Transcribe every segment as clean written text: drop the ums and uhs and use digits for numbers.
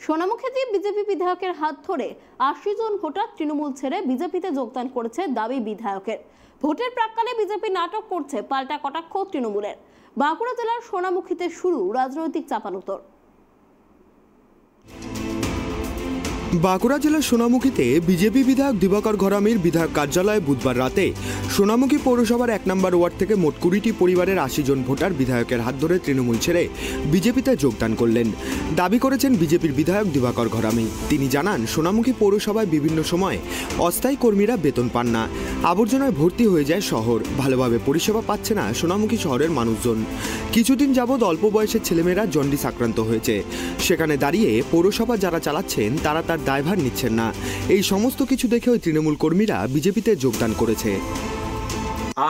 সোনামুখীতে BJP বিধায়কের হাত ধরে ৮০ জন ভোটার তৃণমূল ছেড়ে বিজেপিতে যোগদান করেছে দাবি বিধায়কের। ভোটের প্রাক্কালে বিজেপি নাটক করছে, পাল্টা কটাক্ষ তৃণমূলের। বাঁকুড়া জেলার সোনামুখীতে শুরু রাজনৈতিক চাপানোতর। বাঁকুড়া জেলার সোনামুখীতে বিজেপি বিধায়ক দিবাকর ঘরামির বিধায়ক কার্যালয়ে বুধবার রাতে সোনামুখী পৌরসভার ১ নম্বর ওয়ার্ড থেকে মোট ২০টি পরিবারের ৮০ জন ভোটার বিধায়কের হাত ধরে তৃণমূল ছেড়ে বিজেপিতে যোগদান করলেন। দাবি করেছেন বিজেপির বিধায়ক দিবাকর ঘরামি। তিনি জানান, সোনামুখী পৌরসভায় বিভিন্ন সময় অস্থায়ী কর্মীরা বেতন পান না, আবর্জনায় ভর্তি হয়ে যায় শহর, ভালোভাবে পরিষেবা পাচ্ছে না সোনামুখী শহরের মানুষজন। কিছুদিন যাবৎ অল্প বয়সের ছেলেমেয়েরা জন্ডিস আক্রান্ত হয়েছে। সেখানে দাঁড়িয়ে পৌরসভা যারা চালাচ্ছেন তারা তার দায়ভার নিচ্ছেন না। এই সমস্ত কিছু দেখে ওই তৃণমূল কর্মীরা বিজেপিতে যোগদান করেছে।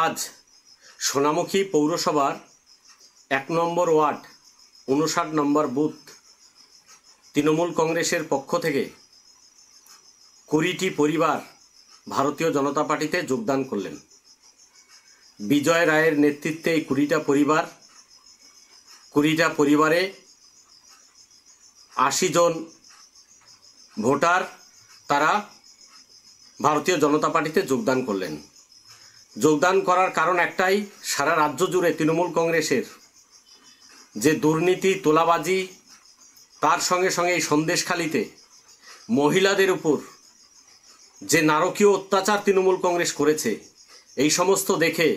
আজ সোনামুখী পৌরসভার ১ নম্বর ওয়ার্ড ৫৯ নম্বর বুথ তৃণমূল কংগ্রেসের পক্ষ থেকে ২০টি পরিবার ভারতীয় জনতা পার্টিতে যোগদান করলেন। বিজয় রায়ের নেতৃত্বে এই ২০টা পরিবারে ৮০ জন ভোটার তারা ভারতীয় জনতা পার্টিতে যোগদান করলেন। যোগদান করার কারণ একটাই, সারা রাজ্য জুড়ে তৃণমূল কংগ্রেসের যে দুর্নীতি, তোলাবাজি, তার সঙ্গে সঙ্গে এই সন্দেশখালিতে মহিলাদের উপর যে নারকীয় অত্যাচার তৃণমূল কংগ্রেস করেছে, এই সমস্ত দেখে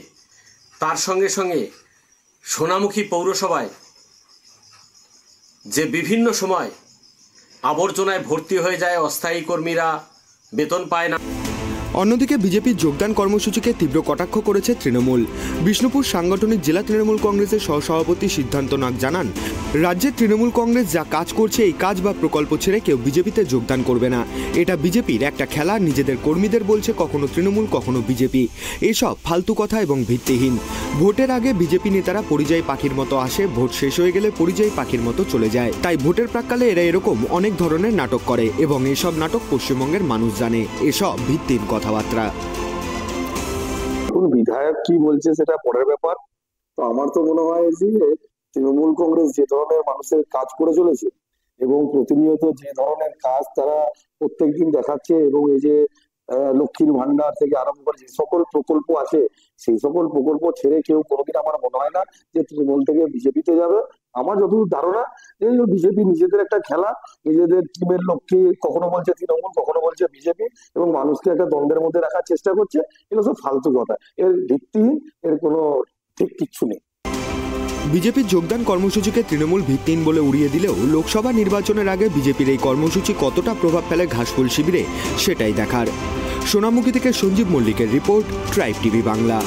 তার সঙ্গে সঙ্গে সোনামুখী পৌরসভায় যে বিভিন্ন সময় আবর্জনায় ভর্তি হয়ে যায়, অস্থায়ী কর্মীরা বেতন পায় না। অন্যদিকে বিজেপির যোগদান কর্মসূচিকে তীব্র কটাক্ষ করেছে তৃণমূল। বিষ্ণুপুর সাংগঠনিক জেলা তৃণমূল কংগ্রেসের সহসভাপতি সিদ্ধান্ত নাগ জানান, রাজ্যের তৃণমূল কংগ্রেস যা কাজ করছে, এই কাজ বা প্রকল্প ছেড়ে কেউ বিজেপিতে যোগদান করবে না। এটা বিজেপির একটা খেলা। নিজেদের কর্মীদের বলছে কখনো তৃণমূল কখনো বিজেপি। এসব ফালতু কথা এবং ভিত্তিহীন। ভোটের আগে বিজেপি নেতারা পরিযায়ী পাখির মতো আসে, ভোট শেষ হয়ে গেলে পরিযায়ী পাখির মতো চলে যায়। তাই ভোটের প্রাক্কালে এরা এরকম অনেক ধরনের নাটক করে এবং এসব নাটক পশ্চিমবঙ্গের মানুষ জানে। এসব ভিত্তিহীন কথাবার্তা। বিধায়ক কি বলছে সেটা পরের ব্যাপার। তো আমার তো মনে হয় যে তৃণমূল কংগ্রেস যে ধরনের মানুষের কাজ করে চলেছে এবং প্রতিনিয়ত যে ধরনের কাজ তারা প্রত্যেকদিন দেখাচ্ছে, এবং এই যে লক্ষ্মীর ভান্ডার থেকে আরম্ভ করে যে সকল প্রকল্প আছে, সেই সকল প্রকল্প ছেড়ে কেউ কোনোদিন আমার মনে হয় না যে তৃণমূল থেকে বিজেপিতে যাবে। আমার যতদূর ধারণা, এই বিজেপি নিজেদের একটা খেলা, নিজেদের টিমের লোককে কখনো বলছে তৃণমূল, কখনো বলছে বিজেপি, এবং মানুষকে একটা দ্বন্দ্বের মধ্যে রাখার চেষ্টা করছে। এগুলো সব ফালতু কথা, এর ভিত্তিহীন, এর কোনো ঠিক কিচ্ছু নেই। বিজেপির যোগদান কর্মসূচিকে তৃণমূল ভিত্তিহীন বলে উড়িয়ে দিলেও লোকসভা নির্বাচনের আগে বিজেপির এই কর্মসূচি কতটা প্রভাব ফেলে ঘাসফুল শিবিরে, সেটাই দেখার। সোনামুখী থেকে সঞ্জীব মল্লিকের রিপোর্ট, ট্রাইব টিভি বাংলা।